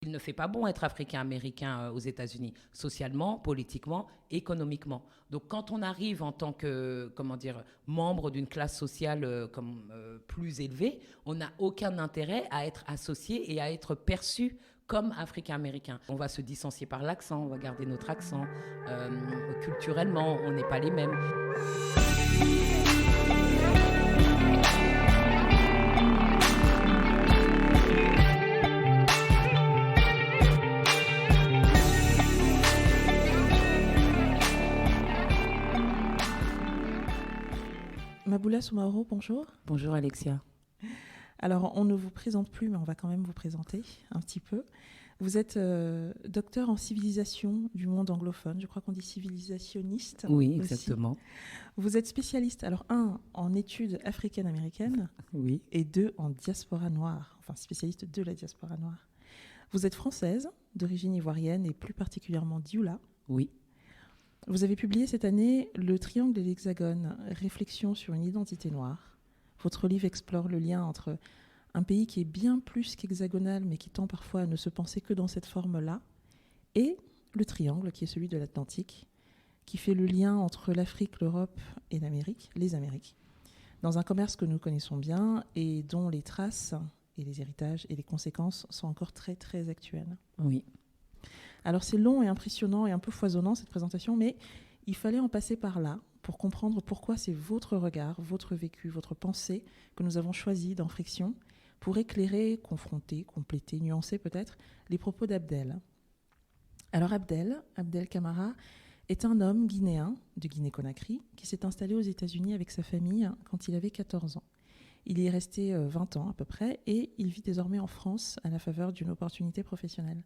Il ne fait pas bon être africain-américain aux États-Unis, socialement, politiquement, économiquement. Donc quand on arrive en tant que, comment dire, membre d'une classe sociale plus élevée, on n'a aucun intérêt à être associé et à être perçu comme africain-américain. On va se distancier par l'accent, on va garder notre accent. Culturellement, on n'est pas les mêmes. Maboula Soumaoro, bonjour. Bonjour Alexia. Alors, on ne vous présente plus, mais on va quand même vous présenter un petit peu. Vous êtes docteur en civilisation du monde anglophone, je crois qu'on dit civilisationniste. Oui, exactement. Aussi. Vous êtes spécialiste, alors en études africaines-américaines, oui. Et en diaspora noire, enfin spécialiste de la diaspora noire. Vous êtes française, d'origine ivoirienne et plus particulièrement d'Ioula. Oui. Vous avez publié cette année Le Triangle et l'Hexagone, réflexion sur une identité noire. Votre livre explore le lien entre un pays qui est bien plus qu'hexagonal, mais qui tend parfois à ne se penser que dans cette forme-là, et le triangle, qui est celui de l'Atlantique, qui fait le lien entre l'Afrique, l'Europe et l'Amérique, les Amériques, dans un commerce que nous connaissons bien et dont les traces et les héritages et les conséquences sont encore très, très actuelles. Oui. Alors c'est long et impressionnant et un peu foisonnant cette présentation, mais il fallait en passer par là pour comprendre pourquoi c'est votre regard, votre vécu, votre pensée que nous avons choisi dans Friction pour éclairer, confronter, compléter, nuancer peut-être les propos d'Abdel. Alors Abdel Camara, est un homme guinéen de Guinée-Conakry qui s'est installé aux États-Unis avec sa famille quand il avait 14 ans. Il y est resté 20 ans à peu près et il vit désormais en France à la faveur d'une opportunité professionnelle.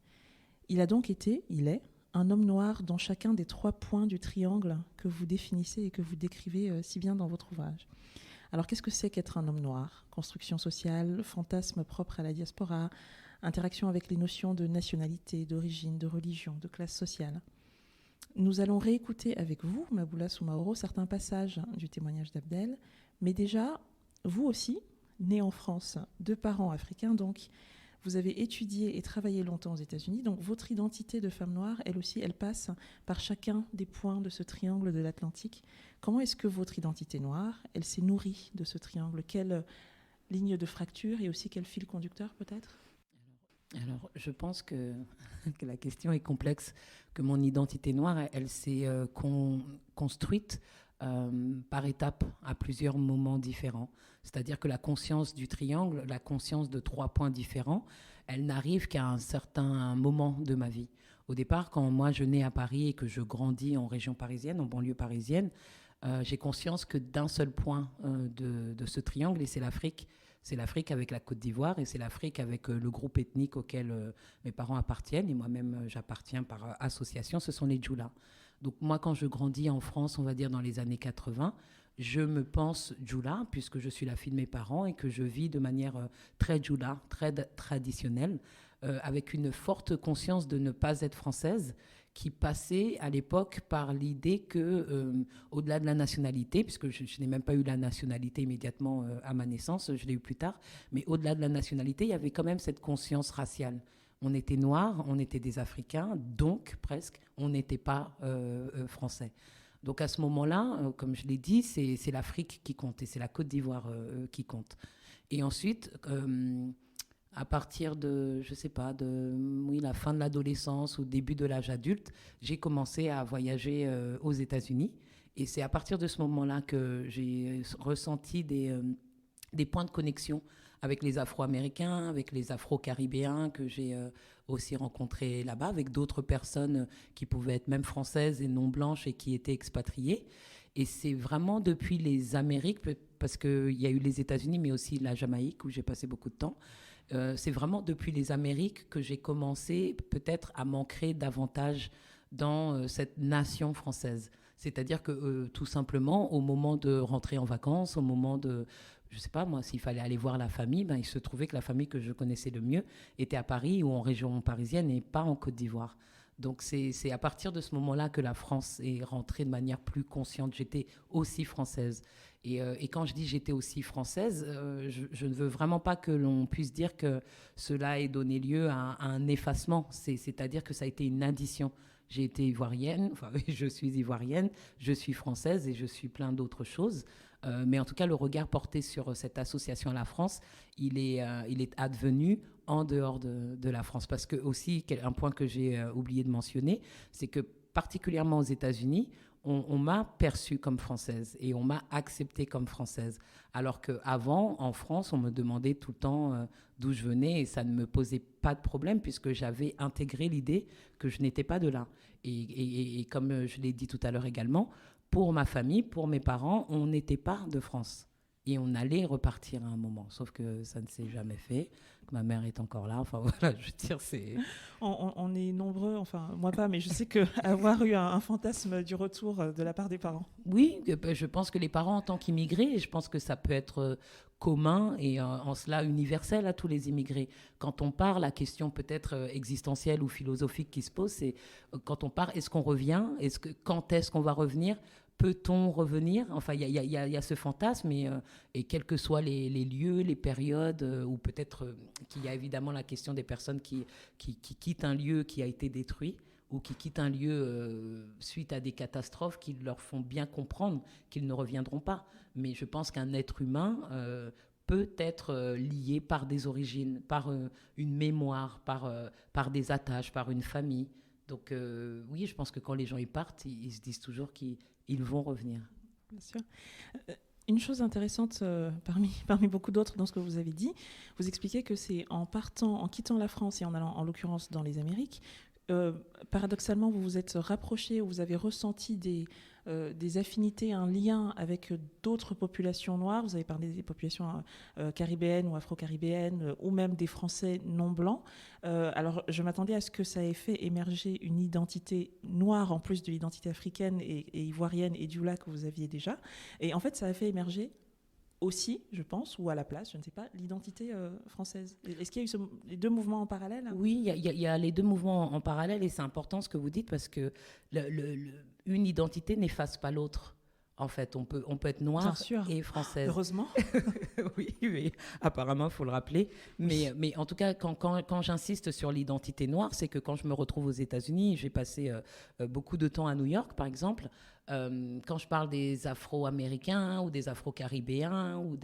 Il est un homme noir dans chacun des 3 points du triangle que vous définissez et que vous décrivez si bien dans votre ouvrage. Alors qu'est-ce que c'est qu'être un homme noir ? Construction sociale, fantasme propre à la diaspora, interaction avec les notions de nationalité, d'origine, de religion, de classe sociale. Nous allons réécouter avec vous, Maboula Soumaoro, certains passages du témoignage d'Abdel, mais déjà, vous aussi, né en France, de parents africains, donc vous avez étudié et travaillé longtemps aux États-Unis, donc votre identité de femme noire, elle aussi, elle passe par chacun des points de ce triangle de l'Atlantique. Comment est-ce que votre identité noire, elle s'est nourrie de ce triangle ? Quelle ligne de fracture et aussi quel fil conducteur peut-être ? Alors, je pense que la question est complexe, que mon identité noire, elle s'est construite par étapes, à plusieurs moments différents. C'est-à-dire que la conscience du triangle, la conscience de 3 points différents, elle n'arrive qu'à un certain moment de ma vie. Au départ, quand moi je nais à Paris et que je grandis en région parisienne, en banlieue parisienne, j'ai conscience que d'un seul point de ce triangle, et c'est l'Afrique. C'est l'Afrique avec la Côte d'Ivoire et c'est l'Afrique avec le groupe ethnique auquel mes parents appartiennent et moi-même j'appartiens par association, ce sont les Djoula. Donc moi quand je grandis en France, on va dire dans les années 80, je me pense Djoula puisque je suis la fille de mes parents et que je vis de manière très Djoula, très traditionnelle, avec une forte conscience de ne pas être française, qui passait à l'époque par l'idée que, au-delà de la nationalité, puisque je n'ai même pas eu la nationalité immédiatement à ma naissance, je l'ai eu plus tard, mais au-delà de la nationalité, il y avait quand même cette conscience raciale. On était noirs, on était des Africains, donc presque, on n'était pas français. Donc à ce moment-là, comme je l'ai dit, c'est l'Afrique qui compte et c'est la Côte d'Ivoire qui compte. Et ensuite, à partir de, je sais pas, la fin de l'adolescence ou début de l'âge adulte, j'ai commencé à voyager aux États-Unis. Et c'est à partir de ce moment-là que j'ai ressenti des points de connexion avec les Afro-Américains, avec les Afro-Caribéens que j'ai aussi rencontrés là-bas, avec d'autres personnes qui pouvaient être même françaises et non blanches et qui étaient expatriées. Et c'est vraiment depuis les Amériques, parce qu'il y a eu les États-Unis, mais aussi la Jamaïque, où j'ai passé beaucoup de temps. C'est vraiment depuis les Amériques que j'ai commencé peut-être à m'ancrer davantage dans cette nation française. C'est-à-dire que tout simplement, au moment de rentrer en vacances, au moment de, je ne sais pas moi, s'il fallait aller voir la famille, il se trouvait que la famille que je connaissais le mieux était à Paris ou en région parisienne et pas en Côte d'Ivoire. Donc c'est à partir de ce moment-là que la France est rentrée de manière plus consciente. J'étais aussi française. Et quand je dis j'étais aussi française, je ne veux vraiment pas que l'on puisse dire que cela ait donné lieu à un effacement. C'est-à-dire que ça a été une addition. J'ai été ivoirienne, enfin je suis ivoirienne, je suis française et je suis plein d'autres choses. Mais en tout cas, le regard porté sur cette association à la France, il est advenu en dehors de la France. Parce que aussi, un point que j'ai oublié de mentionner, c'est que particulièrement aux États-Unis, on m'a perçue comme française et on m'a acceptée comme française. Alors qu'avant, en France, on me demandait tout le temps d'où je venais et ça ne me posait pas de problème puisque j'avais intégré l'idée que je n'étais pas de là. Et comme je l'ai dit tout à l'heure également, pour ma famille, pour mes parents, on n'était pas de France. Et on allait repartir à un moment. Sauf que ça ne s'est jamais fait. Ma mère est encore là. Enfin voilà, je veux dire, c'est... On est nombreux, enfin moi pas, mais je sais qu'avoir eu un fantasme du retour de la part des parents. Oui, je pense que les parents en tant qu'immigrés, je pense que ça peut être commun et en cela universel à tous les immigrés. Quand on part, la question peut-être existentielle ou philosophique qui se pose, c'est quand on part, est-ce qu'on revient ? Quand est-ce qu'on va revenir ? Peut-on revenir ? Enfin, il y a ce fantasme et quels que soient les lieux, les périodes, ou peut-être qu'il y a évidemment la question des personnes qui quittent un lieu qui a été détruit ou qui quittent un lieu suite à des catastrophes qui leur font bien comprendre qu'ils ne reviendront pas. Mais je pense qu'un être humain peut être lié par des origines, par une mémoire, par des attaches, par une famille. Donc oui, je pense que quand les gens y partent, ils se disent toujours qu'ils vont revenir. Bien sûr. Une chose intéressante parmi beaucoup d'autres dans ce que vous avez dit, vous expliquez que c'est en quittant la France et en allant en l'occurrence dans les Amériques, paradoxalement vous vous êtes rapproché, vous avez ressenti des affinités, un lien avec d'autres populations noires. Vous avez parlé des populations caribéennes ou afro-caribéennes ou même des Français non blancs. Alors je m'attendais à ce que ça ait fait émerger une identité noire en plus de l'identité africaine et ivoirienne et dioula que vous aviez déjà. Et en fait ça a fait émerger aussi, je pense, ou à la place, je ne sais pas, l'identité française. Est-ce qu'il y a eu les deux mouvements en parallèle ? Oui, il y a les deux mouvements en parallèle et c'est important ce que vous dites parce que une identité n'efface pas l'autre. En fait, on peut être noir et française. Heureusement. Oui, mais apparemment, il faut le rappeler. Mais en tout cas, quand j'insiste sur l'identité noire, c'est que quand je me retrouve aux États-Unis, j'ai passé beaucoup de temps à New York, par exemple. Quand je parle des Afro-Américains ou des Afro-Caribéens ou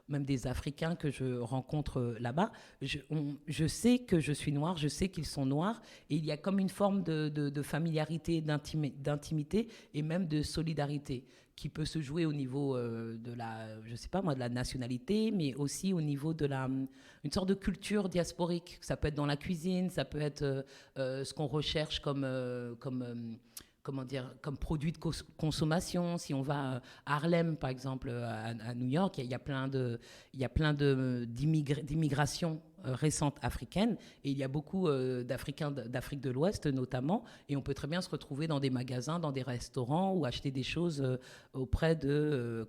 même des Africains que je rencontre là-bas, je sais que je suis noire, je sais qu'ils sont noirs et il y a comme une forme de familiarité, d'intimité et même de solidarité qui peut se jouer au niveau je sais pas moi, de la nationalité, mais aussi au niveau une sorte de culture diasporique. Ça peut être dans la cuisine, ça peut être ce qu'on recherche comme produit de consommation. Si on va à Harlem, par exemple, à New York, il y a plein d'immigrations récentes africaines et il y a beaucoup d'Africains d'Afrique de l'Ouest notamment et on peut très bien se retrouver dans des magasins, dans des restaurants ou acheter des choses auprès de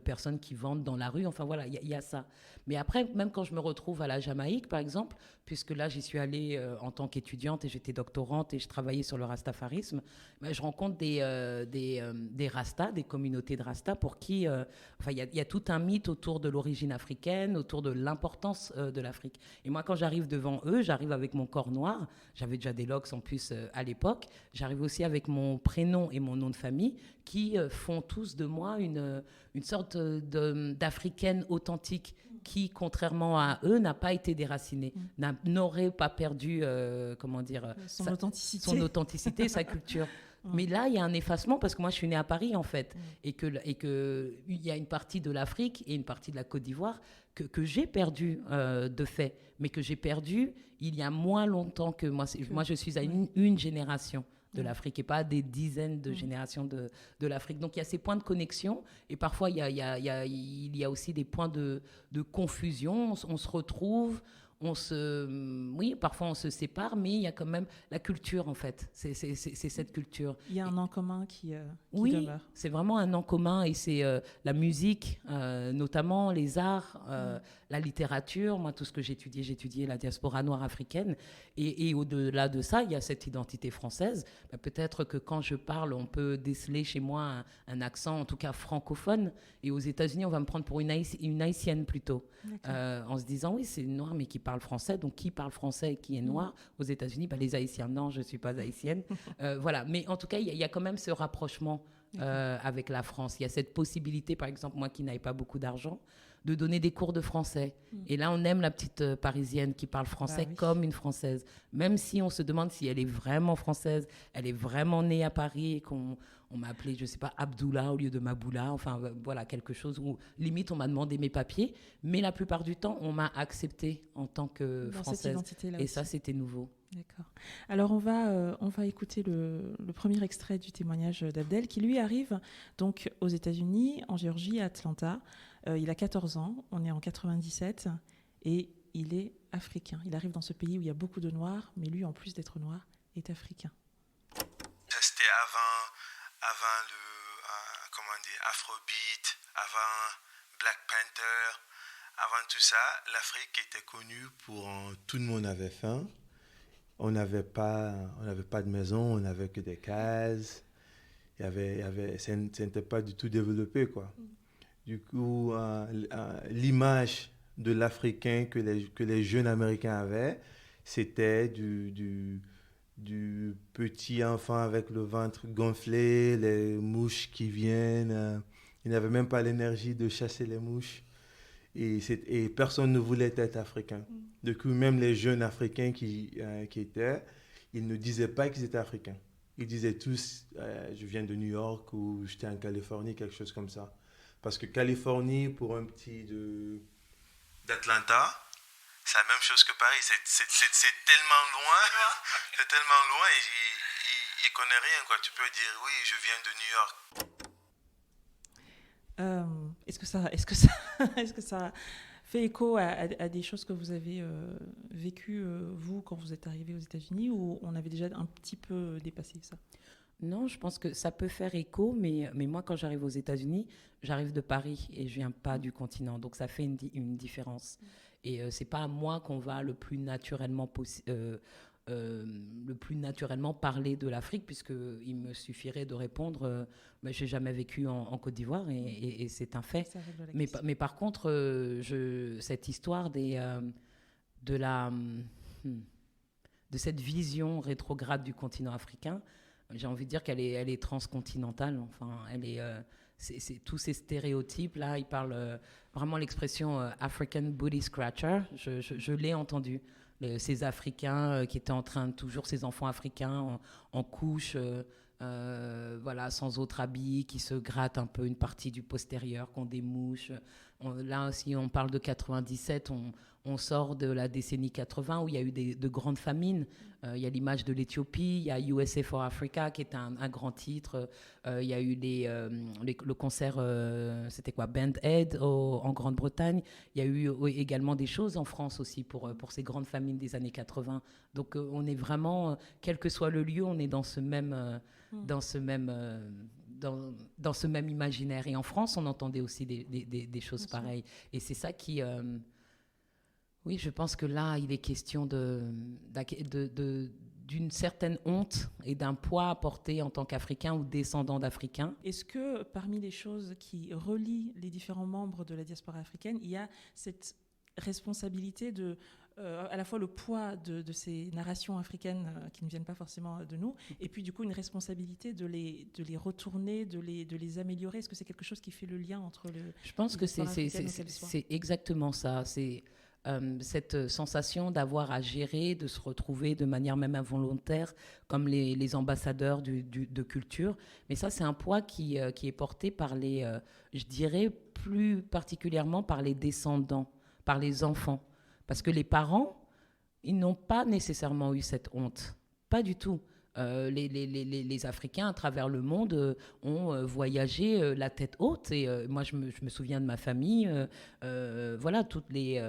personnes qui vendent dans la rue. Enfin voilà, il y a ça. Mais après, même quand je me retrouve à la Jamaïque, par exemple, puisque là j'y suis allée en tant qu'étudiante et j'étais doctorante et je travaillais sur le rastafarisme, je rencontre des rastas, des communautés de rastas pour qui il y a tout un mythe autour de l'origine africaine, autour de l'importance de l'Afrique. Et moi, quand j'arrive devant eux, j'arrive avec mon corps noir. J'avais déjà des locks en plus à l'époque. J'arrive aussi avec mon prénom et mon nom de famille qui font tous de moi une sorte d'Africaine authentique qui, contrairement à eux, n'a pas été déracinée, n'aurait pas perdu son authenticité, sa culture. Mais là, il y a un effacement parce que moi, je suis née à Paris, en fait, et que il y a une partie de l'Afrique et une partie de la Côte d'Ivoire que j'ai perdu de fait, mais que j'ai perdu il y a moins longtemps que moi. Moi, je suis à une génération de l'Afrique et pas des dizaines de générations de l'Afrique. Donc, il y a ces points de connexion et parfois, il y a aussi des points de confusion. On se retrouve, oui, parfois on se sépare, mais il y a quand même la culture, en fait. C'est cette culture. Il y a un en commun qui Oui, demeure. c'est vraiment un en commun et c'est la musique, notamment les arts, la littérature. Moi, tout ce que j'ai étudié la diaspora noire africaine. Et au-delà de ça, il y a cette identité française. Peut-être que quand je parle, on peut déceler chez moi un accent, en tout cas francophone. Et aux États-Unis, on va me prendre pour une Haïtienne plutôt. En se disant, oui, c'est une noire, mais qui parle français. Donc, qui parle français et qui est noir aux États-Unis? Les Haïtiens. Non, je ne suis pas haïtienne. Voilà. Mais en tout cas, il y a quand même ce rapprochement avec la France. Il y a cette possibilité, par exemple, moi qui n'avais pas beaucoup d'argent, de donner des cours de français. Et là, on aime la petite Parisienne qui parle français comme une Française. Même si on se demande si elle est vraiment française, elle est vraiment née à Paris et qu'on m'a appelé, je ne sais pas, Abdullah au lieu de Maboula. Enfin, voilà, quelque chose où, limite, on m'a demandé mes papiers. Mais la plupart du temps, on m'a acceptée en tant que Française. Cette identité-là et aussi. Ça, c'était nouveau. D'accord. Alors, on va écouter le premier extrait du témoignage d'Abdel, qui lui arrive donc aux États-Unis, en Géorgie, à Atlanta. Il a 14 ans, on est en 97, et il est africain. Il arrive dans ce pays où il y a beaucoup de Noirs, mais lui, en plus d'être noir, est africain. Ça, c'était avant le, comment on dit, Afrobeat, avant Black Panther, avant tout ça, l'Afrique était connue pour tout le monde avait faim. On n'avait pas de maison, on n'avait que des cases. Ça n'était pas du tout développé, quoi. Du coup, l'image de l'Africain que les jeunes Américains avaient, c'était du petit enfant avec le ventre gonflé, les mouches qui viennent. Il n'avait même pas l'énergie de chasser les mouches. Et personne ne voulait être africain. Du coup, même les jeunes Africains qui étaient, ils ne disaient pas qu'ils étaient africains. Ils disaient tous, je viens de New York ou j'étais en Californie, quelque chose comme ça. Parce que Californie, pour un petit d'Atlanta, c'est la même chose que Paris. C'est tellement loin, c'est tellement loin, il ne connaît rien, quoi. Tu peux dire, oui, je viens de New York. Est-ce que ça fait écho à des choses que vous avez vécues, vous, quand vous êtes arrivé aux États-Unis, ou on avait déjà un petit peu dépassé ça? Non, je pense que ça peut faire écho, mais moi, quand j'arrive aux États-Unis, j'arrive de Paris et je viens pas du continent. Donc, ça fait une différence. Et c'est pas à moi qu'on va le plus naturellement parler de l'Afrique, puisqu'il me suffirait de répondre j'ai jamais vécu en Côte d'Ivoire et c'est un fait. Mais par contre, cette histoire de cette vision rétrograde du continent africain, j'ai envie de dire qu'elle est transcontinentale. Enfin, c'est tous ces stéréotypes là. Il parle vraiment l'expression African booty scratcher. Je l'ai entendu. Ces Africains qui étaient en train toujours ces enfants africains en couche, voilà, sans autre habit, qui se grattent un peu une partie du postérieur, qui ont des mouches. Là aussi, on parle de 97. On sort de la décennie 80 où il y a eu de grandes famines. Il y a l'image de l'Éthiopie, il y a USA for Africa qui est un grand titre. Il y a eu le concert, c'était quoi, Band Aid en Grande-Bretagne. Il y a eu également des choses en France aussi pour ces grandes famines des années 80. Donc on est vraiment, quel que soit le lieu, on est dans ce même imaginaire. Et en France, on entendait aussi des choses pareilles. Et c'est ça qui... oui, je pense que là, il est question d'une certaine honte et d'un poids à porter en tant qu'Africain ou descendant d'Africains. Est-ce que parmi les choses qui relient les différents membres de la diaspora africaine, il y a cette responsabilité à la fois le poids de ces narrations africaines qui ne viennent pas forcément de nous, et puis du coup une responsabilité de les retourner, de les améliorer? Est-ce que c'est quelque chose qui fait le lien entre le... Je pense que c'est exactement ça. C'est cette sensation d'avoir à gérer, de se retrouver de manière même involontaire comme les ambassadeurs de culture. Mais ça, c'est un poids qui est porté par je dirais plus particulièrement par les descendants, par les enfants. Parce que les parents, ils n'ont pas nécessairement eu cette honte. Pas du tout. Les Africains à travers le monde ont voyagé la tête haute. Et moi, je me souviens de ma famille. Voilà, toutes les...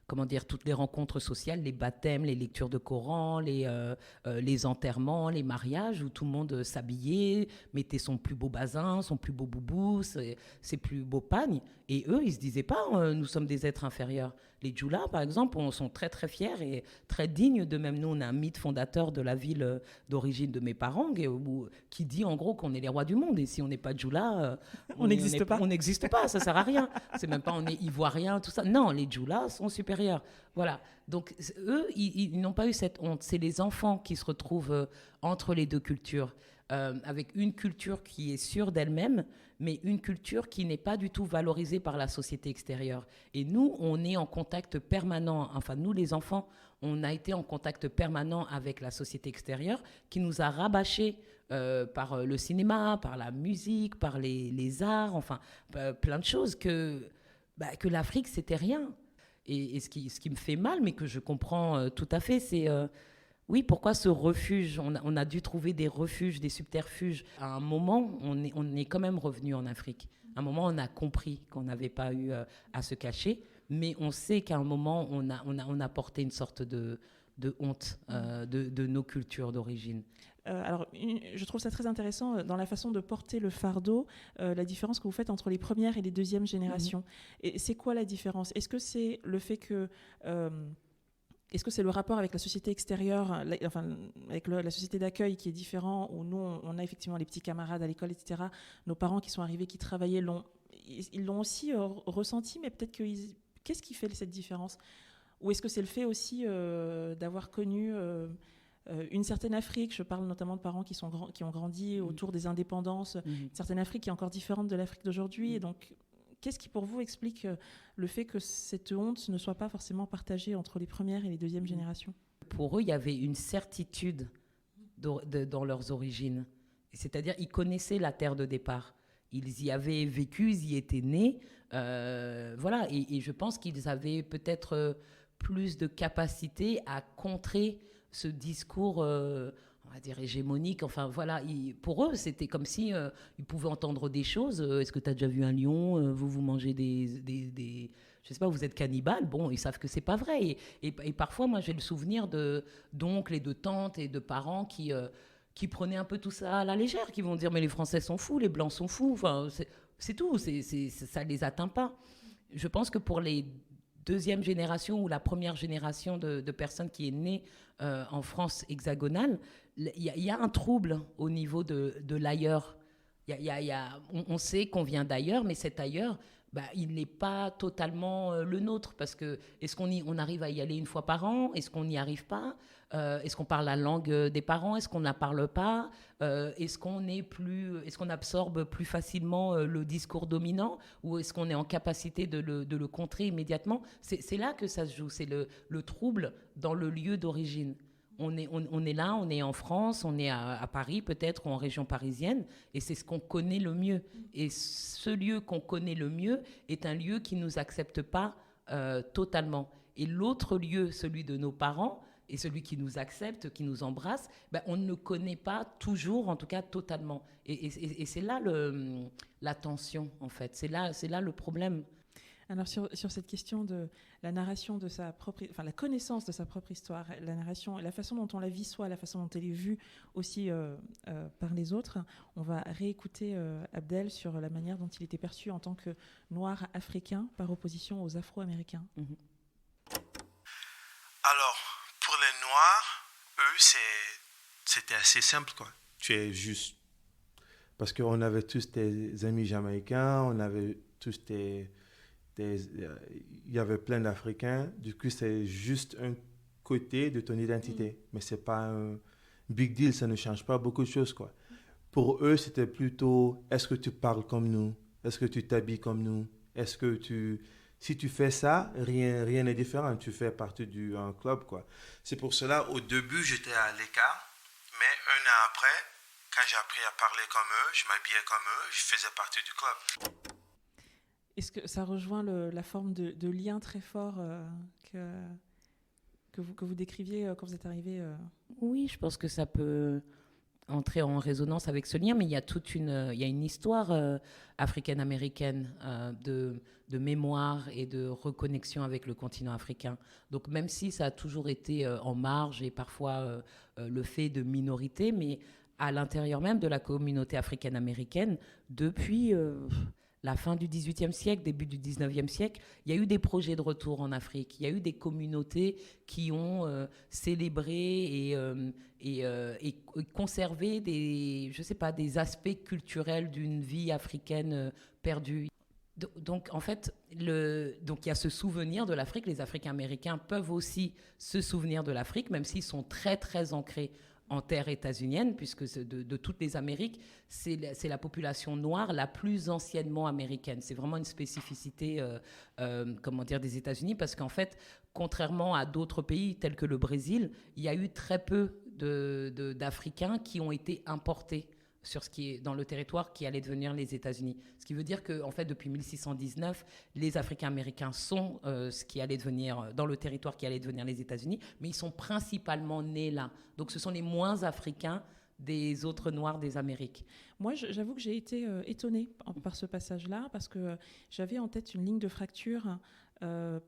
comment dire, toutes les rencontres sociales, les baptêmes, les lectures de Coran, les enterrements, les mariages, où tout le monde s'habillait, mettait son plus beau bazin, son plus beau boubou, ses plus beaux pagnes. Et eux, ils ne se disaient pas, nous sommes des êtres inférieurs. Les Djoulas, par exemple, sont très, très fiers et très dignes d'eux-mêmes. Nous, on a un mythe fondateur de la ville d'origine de mes parents qui dit en gros qu'on est les rois du monde. Et si on n'est pas Djoula, on n'existe pas. On n'existe pas, ça ne sert à rien. C'est même pas on est ivoirien, tout ça. Non, les Djoulas sont supérieurs. Voilà. Donc, eux, ils n'ont pas eu cette honte. C'est les enfants qui se retrouvent entre les deux cultures. Avec une culture qui est sûre d'elle-même, mais une culture qui n'est pas du tout valorisée par la société extérieure. Et nous, on est en contact permanent, enfin nous les enfants, on a été en contact permanent avec la société extérieure qui nous a rabâchés par le cinéma, par la musique, par les arts, enfin plein de choses que l'Afrique, c'était rien. Et ce qui me fait mal, mais que je comprends tout à fait, c'est... oui, pourquoi ce refuge ? On a dû trouver des refuges, des subterfuges. À un moment, on est quand même revenu en Afrique. À un moment, on a compris qu'on n'avait pas eu à se cacher, mais on sait qu'à un moment, on a porté une sorte de honte de nos cultures d'origine. Alors, je trouve ça très intéressant dans la façon de porter le fardeau, la différence que vous faites entre les premières et les deuxièmes générations. Et c'est quoi la différence ? Est-ce que c'est le fait que... Est-ce que c'est le rapport avec la société extérieure, avec la société d'accueil qui est différent, où nous, on a effectivement les petits camarades à l'école, etc. Nos parents qui sont arrivés, qui travaillaient, ils l'ont aussi ressenti, mais peut-être qu'est-ce qui fait cette différence ? Ou est-ce que c'est le fait aussi d'avoir connu une certaine Afrique ? Je parle notamment de parents qui ont grandi autour des indépendances, une certaine Afrique qui est encore différente de l'Afrique d'aujourd'hui, et donc... Qu'est-ce qui, pour vous, explique le fait que cette honte ne soit pas forcément partagée entre les premières et les deuxièmes générations ? Pour eux, il y avait une certitude dans leurs origines. C'est-à-dire, ils connaissaient la terre de départ. Ils y avaient vécu, ils y étaient nés. Voilà. Et je pense qu'ils avaient peut-être plus de capacité à contrer ce discours... on va dire hégémonique, enfin voilà, pour eux c'était comme si ils pouvaient entendre des choses. Est-ce que tu as déjà vu un lion ? Vous mangez des je sais pas, vous êtes cannibale. Bon, ils savent que c'est pas vrai. Et parfois, moi, j'ai le souvenir d'oncles et de tantes et de parents qui prenaient un peu tout ça à la légère, qui vont dire mais les Français sont fous, les Blancs sont fous. Enfin, c'est tout. Ça les atteint pas. Je pense que pour les deuxième génération ou la première génération de personnes qui est née en France hexagonale, il y a un trouble au niveau de l'ailleurs. On sait qu'on vient d'ailleurs, mais cet ailleurs, il n'est pas totalement le nôtre. Parce que est-ce qu'on arrive à y aller une fois par an ? Est-ce qu'on n'y arrive pas ? Est-ce qu'on parle la langue des parents ? Est-ce qu'on ne la parle pas ? Est-ce qu'on absorbe plus facilement le discours dominant ? Ou est-ce qu'on est en capacité de le contrer immédiatement ? C'est là que ça se joue. C'est le trouble dans le lieu d'origine. On est là, on est en France, on est à Paris peut-être, ou en région parisienne, et c'est ce qu'on connaît le mieux. Et ce lieu qu'on connaît le mieux est un lieu qui ne nous accepte pas totalement. Et l'autre lieu, celui de nos parents, et celui qui nous accepte, qui nous embrasse, on ne le connaît pas toujours, en tout cas totalement. Et c'est là la tension, en fait. C'est là le problème. Alors sur cette question de la narration de sa propre, enfin la connaissance de sa propre histoire, la narration, la façon dont on la vit soi, la façon dont elle est vue aussi par les autres, on va réécouter Abdel sur la manière dont il était perçu en tant que noir africain par opposition aux Afro-Américains. Alors, pour les Noirs, eux, c'était assez simple, quoi. Tu es juste... Parce qu'on avait tous des amis jamaïcains, on avait tous il y avait plein d'Africains. Du coup, c'est juste un côté de ton identité. Mais ce n'est pas un big deal, ça ne change pas beaucoup de choses, quoi. Pour eux, c'était plutôt, est-ce que tu parles comme nous ? Est-ce que tu t'habilles comme nous ? Est-ce que si tu fais ça, rien n'est différent. Tu fais partie d'un club, quoi. C'est pour cela, au début, j'étais à l'écart. Mais un an après, quand j'ai appris à parler comme eux, je m'habillais comme eux, je faisais partie du club. Est-ce que ça rejoint la forme de lien très fort que vous décriviez quand vous êtes arrivé Oui, je pense que ça peut entrer en résonance avec ce lien, mais il y a une histoire africaine-américaine de mémoire et de reconnexion avec le continent africain. Donc même si ça a toujours été en marge et parfois le fait de minorités, mais à l'intérieur même de la communauté africaine-américaine, depuis la fin du XVIIIe siècle, début du XIXe siècle, il y a eu des projets de retour en Afrique. Il y a eu des communautés qui ont célébré et conservé des aspects culturels d'une vie africaine perdue. Donc, en fait, il y a ce souvenir de l'Afrique. Les Africains-Américains peuvent aussi se souvenir de l'Afrique, même s'ils sont très, très ancrés en terre états-unienne, puisque de toutes les Amériques, c'est la population noire la plus anciennement américaine. C'est vraiment une spécificité des États-Unis, parce qu'en fait, contrairement à d'autres pays tels que le Brésil, il y a eu très peu d'Africains qui ont été importés sur ce qui est dans le territoire qui allait devenir les États-Unis. Ce qui veut dire que, en fait, depuis 1619, les Africains-Américains sont ce qui allait devenir dans le territoire qui allait devenir les États-Unis, mais ils sont principalement nés là. Donc, ce sont les moins africains des autres Noirs des Amériques. Moi, j'avoue que j'ai été étonnée par ce passage-là, parce que j'avais en tête une ligne de fracture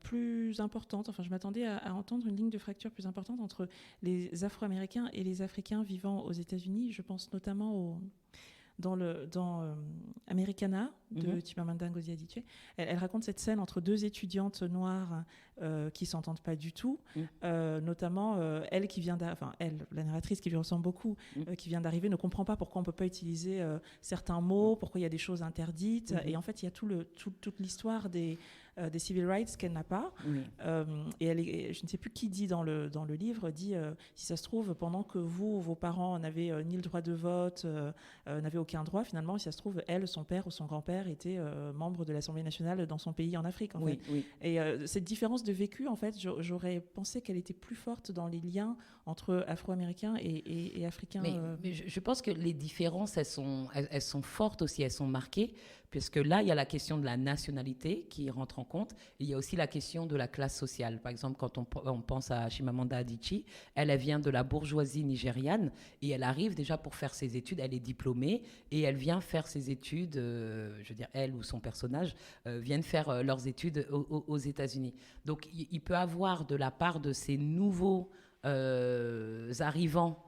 plus importante. Enfin, je m'attendais à entendre une ligne de fracture plus importante entre les Afro-Américains et les Africains vivant aux États-Unis. Je pense notamment dans Americana de Chimamanda Ngozi Adichie. Elle raconte cette scène entre deux étudiantes noires qui ne s'entendent pas du tout, notamment elle qui vient la narratrice qui lui ressemble beaucoup, qui vient d'arriver, ne comprend pas pourquoi on ne peut pas utiliser certains mots, pourquoi il y a des choses interdites, et en fait il y a toute l'histoire des civil rights qu'elle n'a pas. Et je ne sais plus qui dit dans le livre, dit si ça se trouve, pendant que vos parents n'avaient ni le droit de vote, n'avaient aucun droit, finalement, si ça se trouve, elle, son père ou son grand-père était membre de l'Assemblée nationale dans son pays en Afrique. En fait. Et cette différence de vécu, en fait, j'aurais pensé qu'elle était plus forte dans les liens entre Afro-Américains et Africains. Mais je pense que les différences, elles sont fortes aussi, elles sont marquées, puisque là, il y a la question de la nationalité qui rentre en compte. Il y a aussi la question de la classe sociale. Par exemple, quand on pense à Chimamanda Adichie, elle vient de la bourgeoisie nigériane et elle arrive déjà pour faire ses études. Elle est diplômée et elle vient faire ses études, je veux dire, elle ou son personnage viennent faire leurs études aux États-Unis. Donc, il peut avoir de la part de ces nouveaux arrivants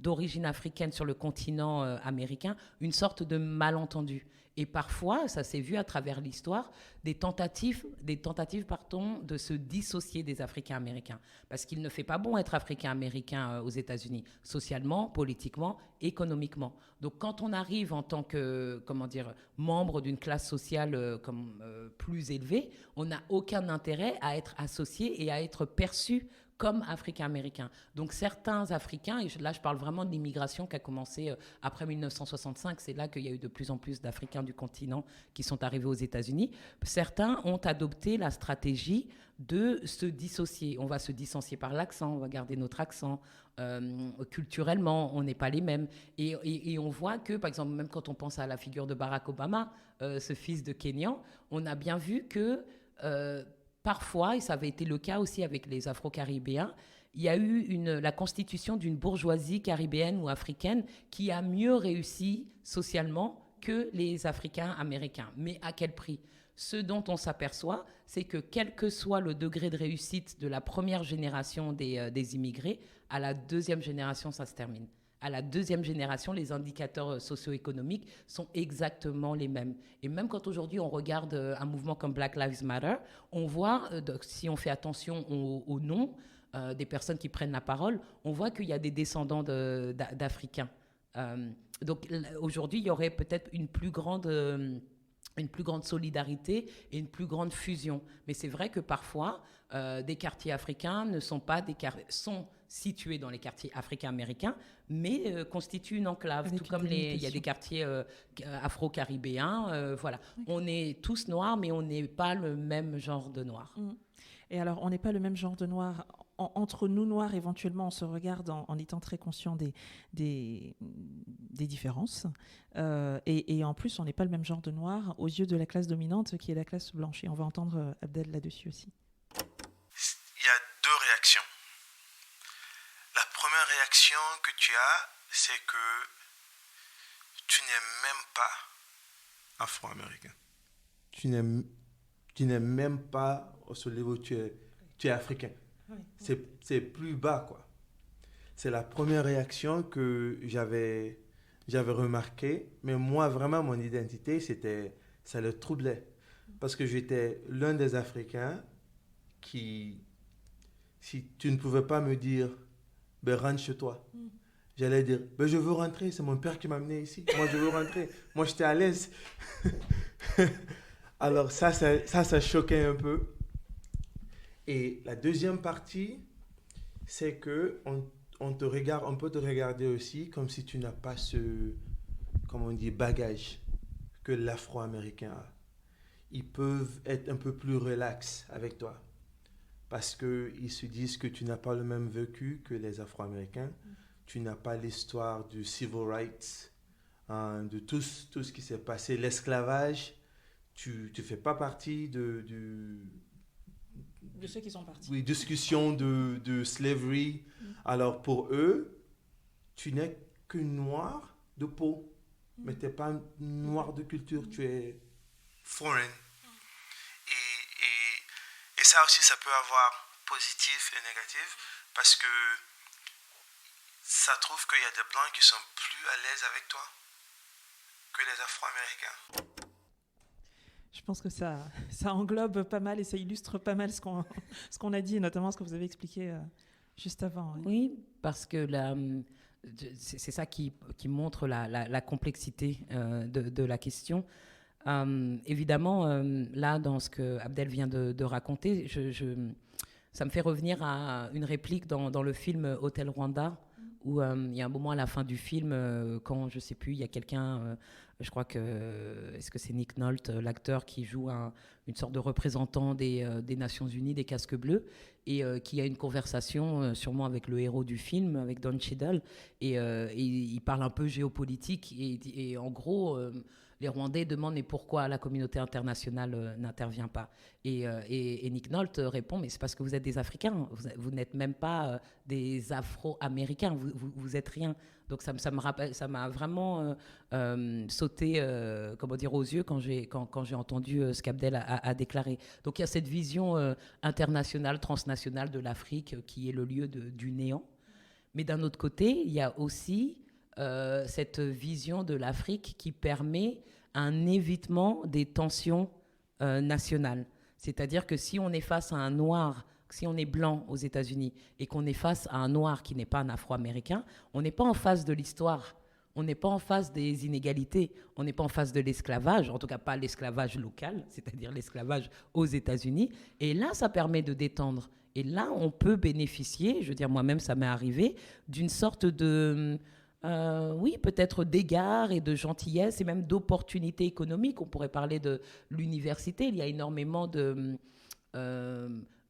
d'origine africaine sur le continent américain une sorte de malentendu. Et parfois, ça s'est vu à travers l'histoire, des tentatives de se dissocier des Africains-Américains. Parce qu'il ne fait pas bon être Africain-Américain aux États-Unis, socialement, politiquement, économiquement. Donc quand on arrive en tant que, membre d'une classe sociale plus élevée, on n'a aucun intérêt à être associé et à être perçu comme Africains-Américains. Donc certains Africains, et là je parle vraiment de l'immigration qui a commencé après 1965, c'est là qu'il y a eu de plus en plus d'Africains du continent qui sont arrivés aux États-Unis. Certains ont adopté la stratégie de se dissocier. On va se dissocier par l'accent, on va garder notre accent. Culturellement, on n'est pas les mêmes. Et on voit que, par exemple, même quand on pense à la figure de Barack Obama, ce fils de Kenyan, on a bien vu que parfois, et ça avait été le cas aussi avec les Afro-Caribéens, il y a eu la constitution d'une bourgeoisie caribéenne ou africaine qui a mieux réussi socialement que les Africains-Américains. Mais à quel prix ? Ce dont on s'aperçoit, c'est que quel que soit le degré de réussite de la première génération des immigrés, à la deuxième génération, ça se termine. À la deuxième génération, les indicateurs socio-économiques sont exactement les mêmes. Et même quand aujourd'hui on regarde un mouvement comme Black Lives Matter, on voit, si on fait attention aux noms des personnes qui prennent la parole, on voit qu'il y a des descendants d'Africains. Donc aujourd'hui, il y aurait peut-être une plus grande solidarité et une plus grande fusion. Mais c'est vrai que parfois, des quartiers africains ne sont pas sont situés dans les quartiers africains-américains, mais constituent une enclave, avec tout comme il y a des quartiers afro-caribéens. Voilà. Okay. On est tous noirs, mais on n'est pas le même genre de noir. Et alors, on n'est pas le même genre de noir. Entre nous, noirs, éventuellement, on se regarde en étant très conscient des différences. Et en plus, on n'est pas le même genre de noir aux yeux de la classe dominante, qui est la classe blanche. Et on va entendre Abdel là-dessus aussi. Il y a deux réactions. La première réaction que tu as, c'est que tu n'es même pas afro-américain. Tu n'es même pas au seul niveau, tu es africain. Oui. C'est plus bas, quoi. C'est la première réaction que j'avais remarquée. Mais moi, vraiment, mon identité, ça le troublait. Parce que j'étais l'un des Africains qui, si tu ne pouvais pas me dire, ben rentre chez toi, j'allais dire, ben je veux rentrer, c'est mon père qui m'a amené ici. Moi, je veux rentrer. Moi, j'étais à l'aise. Alors ça choquait un peu. Et la deuxième partie, c'est que on peut te regarder aussi comme si tu n'as pas comment on dit, bagage que l'Afro-Américain a. Ils peuvent être un peu plus relax avec toi parce qu'ils se disent que tu n'as pas le même vécu que les Afro-Américains. Tu n'as pas l'histoire du civil rights, de tout ce qui s'est passé, l'esclavage. Tu ne fais pas partie De ceux qui sont partis. Oui, discussion de slavery. Alors pour eux, tu n'es que noir de peau, mais tu n'es pas noir de culture, tu es foreign. Et ça aussi, ça peut avoir positif et négatif parce que ça trouve qu'il y a des blancs qui sont plus à l'aise avec toi que les Afro-Américains. Je pense que ça englobe pas mal et ça illustre pas mal ce qu'on a dit, et notamment ce que vous avez expliqué juste avant. Oui, parce que c'est ça qui montre la complexité de la question. Évidemment, là, dans ce que Abdel vient de raconter, ça me fait revenir à une réplique dans le film Hôtel Rwanda, où il y a un moment à la fin du film, quand, je ne sais plus, il y a quelqu'un, je crois que, est-ce que c'est Nick Nolte, l'acteur qui joue une sorte de représentant des Nations Unies, des casques bleus, et qui a une conversation sûrement avec le héros du film, avec Don Cheadle, et il parle un peu géopolitique, et en gros... les Rwandais demandent mais pourquoi la communauté internationale n'intervient pas. Et Nick Nolte répond mais c'est parce que vous êtes des Africains, vous n'êtes même pas des Afro-Américains, vous êtes rien. Donc ça m'a vraiment sauté aux yeux quand j'ai entendu ce qu'Abdel a déclaré. Donc il y a cette vision internationale, transnationale de l'Afrique qui est le lieu du néant. Mais d'un autre côté, il y a aussi cette vision de l'Afrique qui permet un évitement des tensions nationales. C'est-à-dire que si on est face à un noir, si on est blanc aux États-Unis et qu'on est face à un noir qui n'est pas un Afro-Américain, on n'est pas en face de l'histoire, on n'est pas en face des inégalités, on n'est pas en face de l'esclavage, en tout cas pas l'esclavage local, c'est-à-dire l'esclavage aux États-Unis. Et là, ça permet de détendre. Et là, on peut bénéficier, je veux dire, moi-même, ça m'est arrivé, d'une sorte de... oui, peut-être d'égards et de gentillesse et même d'opportunités économiques. On pourrait parler de l'université. Il y a énormément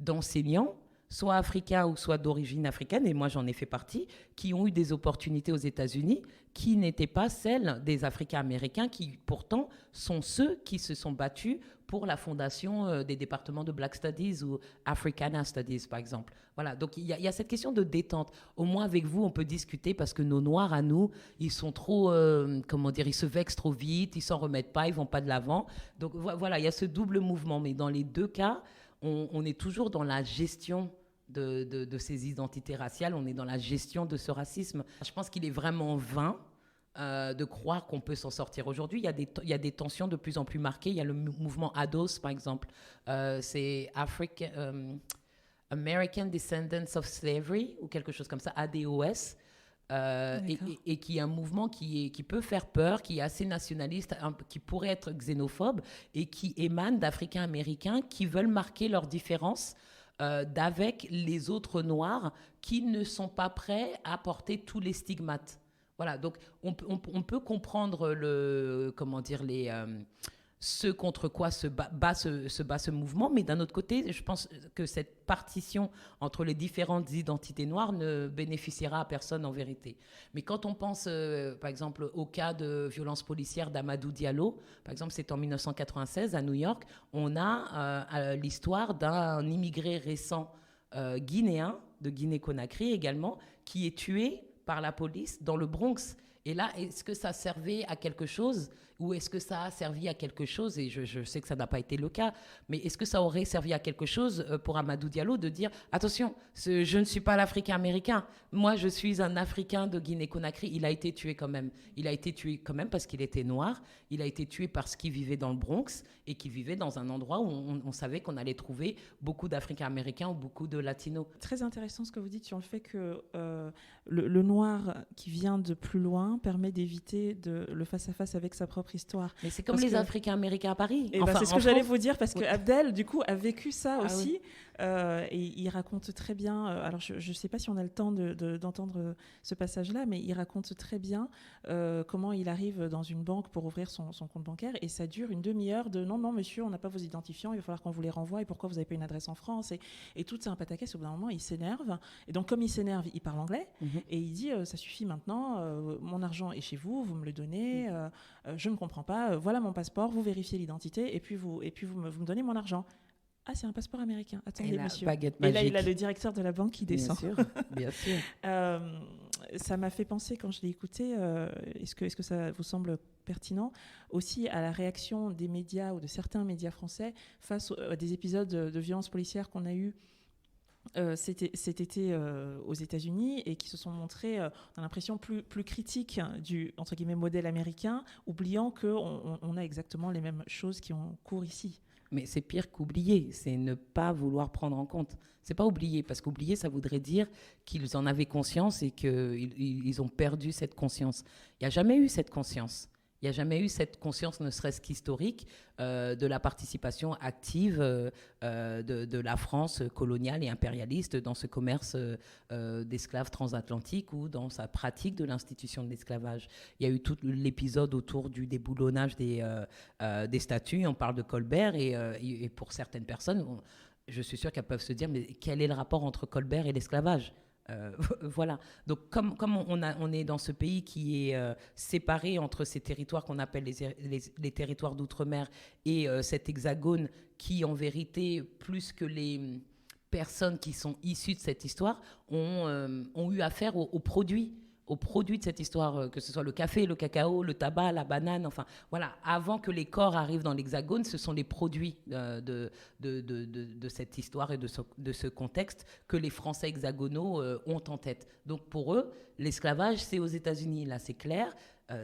d'enseignants, soit africains ou soit d'origine africaine, et moi j'en ai fait partie, qui ont eu des opportunités aux États-Unis qui n'étaient pas celles des Africains-Américains, qui pourtant sont ceux qui se sont battus pour la fondation des départements de Black Studies ou Africana Studies, par exemple. Voilà, donc il y a cette question de détente. Au moins avec vous, on peut discuter parce que nos Noirs à nous, ils sont trop, ils se vexent trop vite, ils s'en remettent pas, ils vont pas de l'avant. Donc voilà, il y a ce double mouvement. Mais dans les deux cas, on est toujours dans la gestion de ces identités raciales, on est dans la gestion de ce racisme. Je pense qu'il est vraiment vain de croire qu'on peut s'en sortir aujourd'hui. Il y a des tensions de plus en plus marquées. Il y a le mouvement ADOS, par exemple. C'est American Descendants of Slavery, ou quelque chose comme ça, ADOS. Et qui est un mouvement qui peut faire peur, qui est assez nationaliste, qui pourrait être xénophobe, et qui émane d'Africains-Américains qui veulent marquer leur différence d'avec les autres Noirs qui ne sont pas prêts à porter tous les stigmates. Voilà, donc on peut comprendre ce contre quoi se bat ce mouvement, mais d'un autre côté, je pense que cette partition entre les différentes identités noires ne bénéficiera à personne en vérité. Mais quand on pense, par exemple, au cas de violence policière d'Amadou Diallo, par exemple, c'est en 1996 à New York, on a l'histoire d'un immigré récent guinéen, de Guinée-Conakry également, qui est tué par la police dans le Bronx. Et là, est-ce que ça servait à quelque chose ou est-ce que ça a servi à quelque chose? Et je sais que ça n'a pas été le cas, mais est-ce que ça aurait servi à quelque chose pour Amadou Diallo de dire « Attention, je ne suis pas l'Africain-Américain. Moi, je suis un Africain de Guinée-Conakry. » Il a été tué quand même. Il a été tué quand même parce qu'il était noir. Il a été tué parce qu'il vivait dans le Bronx et qu'il vivait dans un endroit où on savait qu'on allait trouver beaucoup d'Africains-Américains ou beaucoup de Latinos. Très intéressant ce que vous dites sur le fait que le noir qui vient de plus loin permet d'éviter le face-à-face avec sa propre histoire. Mais c'est comme les Africains-Américains à Paris. Et c'est ce que j'allais vous dire, parce que Abdel, du coup, a vécu ça aussi. Oui. Et il raconte très bien, alors je ne sais pas si on a le temps d'entendre ce passage-là, mais il raconte très bien comment il arrive dans une banque pour ouvrir son compte bancaire, et ça dure une demi-heure de « non, monsieur, on n'a pas vos identifiants, il va falloir qu'on vous les renvoie, et pourquoi vous n'avez pas une adresse en France ?» Et tout ça, un pataquès, au bout d'un moment, il s'énerve. Et donc, comme il s'énerve, il parle anglais, et il dit « ça suffit maintenant, mon argent est chez vous, vous me le donnez, je ne comprends pas, voilà mon passeport, vous vérifiez l'identité, et puis vous me donnez mon argent. » Ah, c'est un passeport américain. Attendez, monsieur. Et là, il a le directeur de la banque qui descend. Bien sûr. Ça m'a fait penser, quand je l'ai écouté, est-ce que ça vous semble pertinent, aussi à la réaction des médias ou de certains médias français face à des épisodes de violence policière qu'on a eu cet été aux États-Unis et qui se sont montrés, on a l'impression, plus critiques du, entre guillemets, modèle américain, oubliant qu'on a exactement les mêmes choses qui ont cours ici. Mais c'est pire qu'oublier, c'est ne pas vouloir prendre en compte. C'est pas oublier, parce qu'oublier, ça voudrait dire qu'ils en avaient conscience et qu'ils ont perdu cette conscience. Il n'y a jamais eu cette conscience. Il n'y a jamais eu cette conscience, ne serait-ce qu'historique, de la participation active de la France coloniale et impérialiste dans ce commerce d'esclaves transatlantiques ou dans sa pratique de l'institution de l'esclavage. Il y a eu tout l'épisode autour du déboulonnage des statuts. On parle de Colbert et pour certaines personnes, je suis sûre qu'elles peuvent se dire mais quel est le rapport entre Colbert et l'esclavage ? Voilà. Donc, comme on est dans ce pays qui est séparé entre ces territoires qu'on appelle les territoires d'outre-mer et cet hexagone qui, en vérité, plus que les personnes qui sont issues de cette histoire, ont eu affaire aux produits de cette histoire, que ce soit le café, le cacao, le tabac, la banane, enfin voilà, avant que les corps arrivent dans l'hexagone, ce sont les produits de cette histoire et de ce contexte que les Français hexagonaux ont en tête. Donc pour eux, l'esclavage, c'est aux États-Unis, là c'est clair.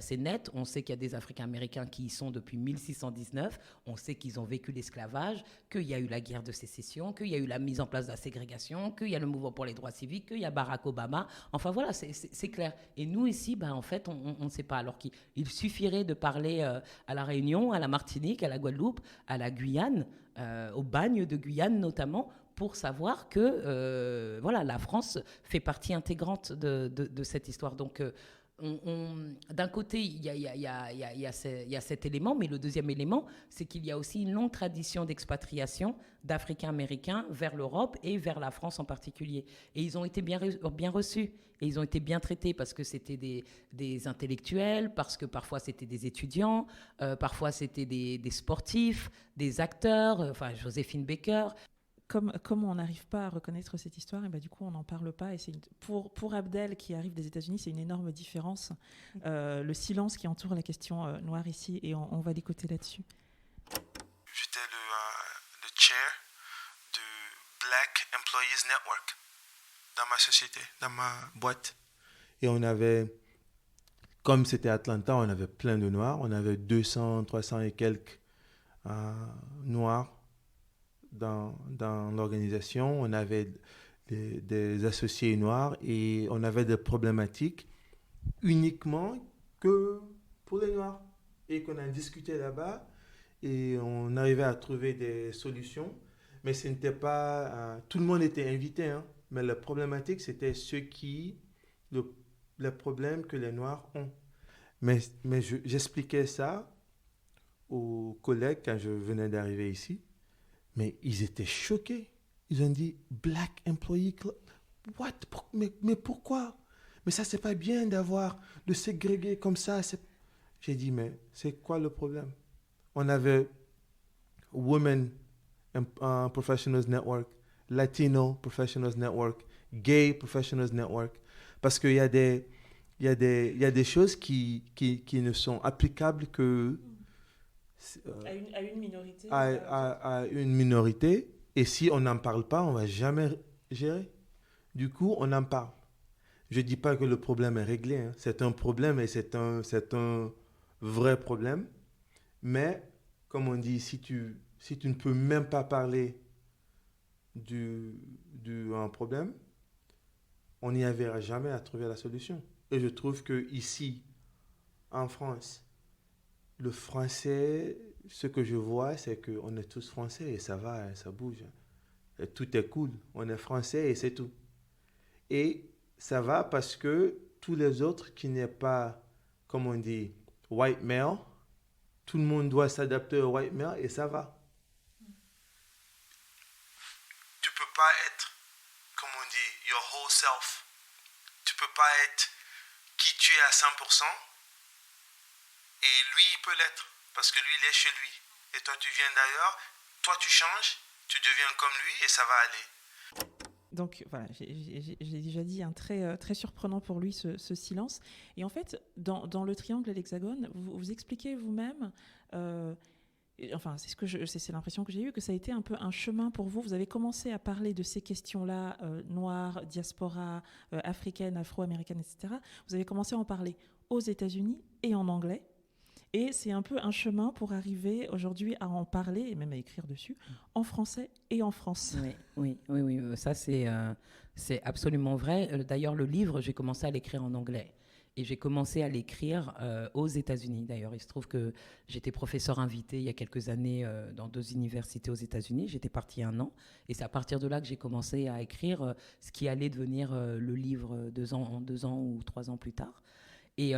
C'est net, on sait qu'il y a des Africains-Américains qui y sont depuis 1619, on sait qu'ils ont vécu l'esclavage, qu'il y a eu la guerre de sécession, qu'il y a eu la mise en place de la ségrégation, qu'il y a le mouvement pour les droits civiques, qu'il y a Barack Obama, enfin voilà, c'est clair. Et nous ici, en fait, on ne sait pas, alors qu'il suffirait de parler à La Réunion, à la Martinique, à la Guadeloupe, à la Guyane, au bagne de Guyane notamment, pour savoir que voilà, la France fait partie intégrante de cette histoire. Donc, d'un côté, il y a cet élément, mais le deuxième élément, c'est qu'il y a aussi une longue tradition d'expatriation d'Africains-Américains vers l'Europe et vers la France en particulier. Et ils ont été bien reçus, et ils ont été bien traités parce que c'était des intellectuels, parce que parfois c'était des étudiants, parfois c'était des sportifs, des acteurs, enfin Joséphine Baker. Comme on n'arrive pas à reconnaître cette histoire, et du coup on n'en parle pas. Et pour Abdel qui arrive des États-Unis, c'est une énorme différence. Le silence qui entoure la question noire ici, et on va l'écouter là-dessus. J'étais le chair du Black Employees Network dans ma société, dans ma boîte. Et on avait, comme c'était Atlanta, on avait plein de noirs. On avait 200, 300 et quelques noirs dans l'organisation. On avait des associés noirs et on avait des problématiques uniquement que pour les noirs, et qu'on a discuté là-bas et on arrivait à trouver des solutions, mais ce n'était pas tout le monde était invité, mais la problématique c'était le problème que les noirs ont. Mais j'expliquais ça aux collègues quand je venais d'arriver ici. Mais ils étaient choqués. Ils ont dit « Black Employee Club ». What? Mais pourquoi? Mais ça, c'est pas bien de ségréguer comme ça. J'ai dit « Mais c'est quoi le problème ?» On avait Women Professionals Network, Latino Professionals Network, Gay Professionals Network. Parce qu'il y a des il y a des choses qui ne sont applicables que à une minorité. à une minorité. Et si on n'en parle pas, on ne va jamais gérer. Du coup, on en parle. Je ne dis pas que le problème est réglé. Hein. C'est un problème et c'est un vrai problème. Mais, comme on dit, si tu ne peux même pas parler d'un problème, on n'y arrivera jamais à trouver la solution. Et je trouve qu'ici, en France, le français, ce que je vois, c'est qu'on est tous français et ça va, ça bouge. Et tout est cool. On est français et c'est tout. Et ça va parce que tous les autres qui n'est pas, comme on dit, white male, tout le monde doit s'adapter au white male et ça va. Tu peux pas être, comme on dit, your whole self. Tu peux pas être qui tu es à 100%. Et lui, il peut l'être, parce que lui, il est chez lui. Et toi, tu viens d'ailleurs, toi, tu changes, tu deviens comme lui, et ça va aller. Donc voilà, j'ai déjà dit, très, très surprenant pour lui ce silence. Et en fait, dans le triangle et l'hexagone, vous expliquez vous-même, c'est l'impression que j'ai eue, que ça a été un peu un chemin pour vous. Vous avez commencé à parler de ces questions-là, noires, diaspora, africaine, afro-américaine, etc. Vous avez commencé à en parler aux États-Unis et en anglais. Et c'est un peu un chemin pour arriver aujourd'hui à en parler, et même à écrire dessus, en français et en France. Oui. Ça, c'est absolument vrai. D'ailleurs, le livre, j'ai commencé à l'écrire en anglais. Et j'ai commencé à l'écrire aux États-Unis. D'ailleurs, il se trouve que j'étais professeur invité il y a quelques années dans 2 universités aux États-Unis. J'étais partie 1 an. Et c'est à partir de là que j'ai commencé à écrire ce qui allait devenir le livre 2 ans ou 3 ans plus tard. Et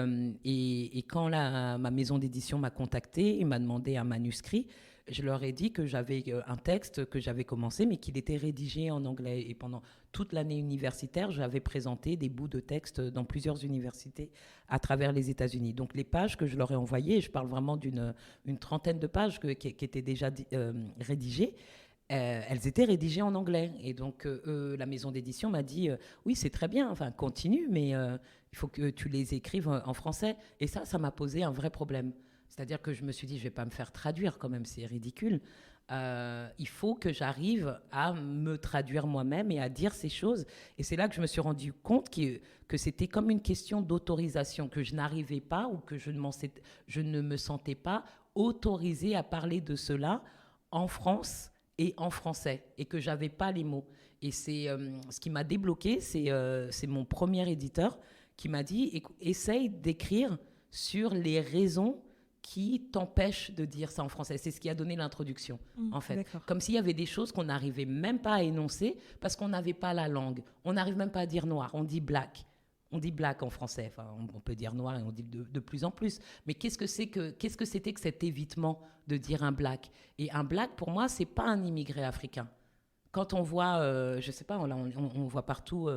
quand ma maison d'édition m'a contacté et m'a demandé un manuscrit, je leur ai dit que j'avais un texte que j'avais commencé, mais qu'il était rédigé en anglais. Et pendant toute l'année universitaire, j'avais présenté des bouts de texte dans plusieurs universités à travers les États-Unis. Donc les pages que je leur ai envoyées, je parle vraiment d'une trentaine de pages qui étaient déjà rédigées, elles étaient rédigées en anglais. Et donc, la maison d'édition m'a dit oui, c'est très bien, enfin, continue, mais il faut que tu les écrives en français. Et ça m'a posé un vrai problème. C'est-à-dire que je me suis dit, je ne vais pas me faire traduire quand même, c'est ridicule. Il faut que j'arrive à me traduire moi-même et à dire ces choses. Et c'est là que je me suis rendu compte que c'était comme une question d'autorisation, que je n'arrivais pas ou que je ne me sentais pas autorisée à parler de cela en France et en français, et que j'avais pas les mots. Et c'est ce qui m'a débloqué, c'est mon premier éditeur qui m'a dit essaye d'écrire sur les raisons qui t'empêchent de dire ça en français. C'est ce qui a donné l'introduction, en fait. D'accord. Comme s'il y avait des choses qu'on n'arrivait même pas à énoncer parce qu'on n'avait pas la langue. On n'arrive même pas à dire noir, on dit black. On dit black en français, enfin, on peut dire noir et on dit de plus en plus. Mais qu'est-ce que c'était que cet évitement de dire un black ? Et un black, pour moi, c'est pas un immigré africain. Quand on voit, je sais pas, on voit partout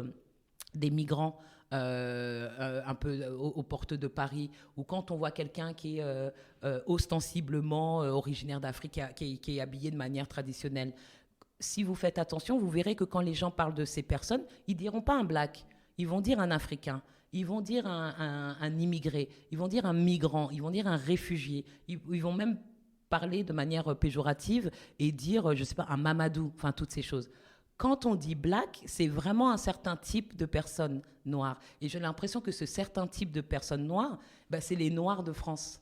des migrants un peu aux portes de Paris, ou quand on voit quelqu'un qui est ostensiblement originaire d'Afrique, qui est habillé de manière traditionnelle. Si vous faites attention, vous verrez que quand les gens parlent de ces personnes, ils diront pas un black. Ils vont dire un Africain, ils vont dire un immigré, ils vont dire un migrant, ils vont dire un réfugié. Ils vont même parler de manière péjorative et dire, je ne sais pas, un Mamadou, enfin toutes ces choses. Quand on dit black, c'est vraiment un certain type de personnes noires. Et j'ai l'impression que ce certain type de personnes noires, c'est les Noirs de France,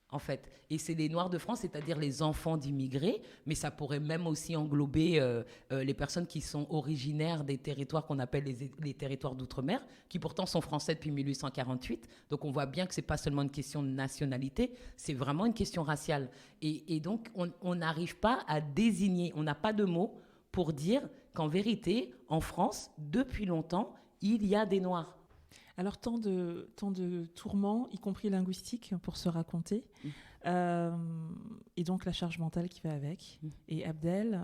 en fait. Et c'est les Noirs de France, c'est-à-dire les enfants d'immigrés, mais ça pourrait même aussi englober les personnes qui sont originaires des territoires qu'on appelle les territoires d'outre-mer, qui pourtant sont français depuis 1848. Donc on voit bien que ce n'est pas seulement une question de nationalité, c'est vraiment une question raciale. Et donc on n'arrive pas à désigner, on n'a pas de mots pour dire qu'en vérité, en France, depuis longtemps, il y a des Noirs. Alors, tant de tourments, y compris linguistiques, pour se raconter. Et donc, la charge mentale qui va avec. Et Abdel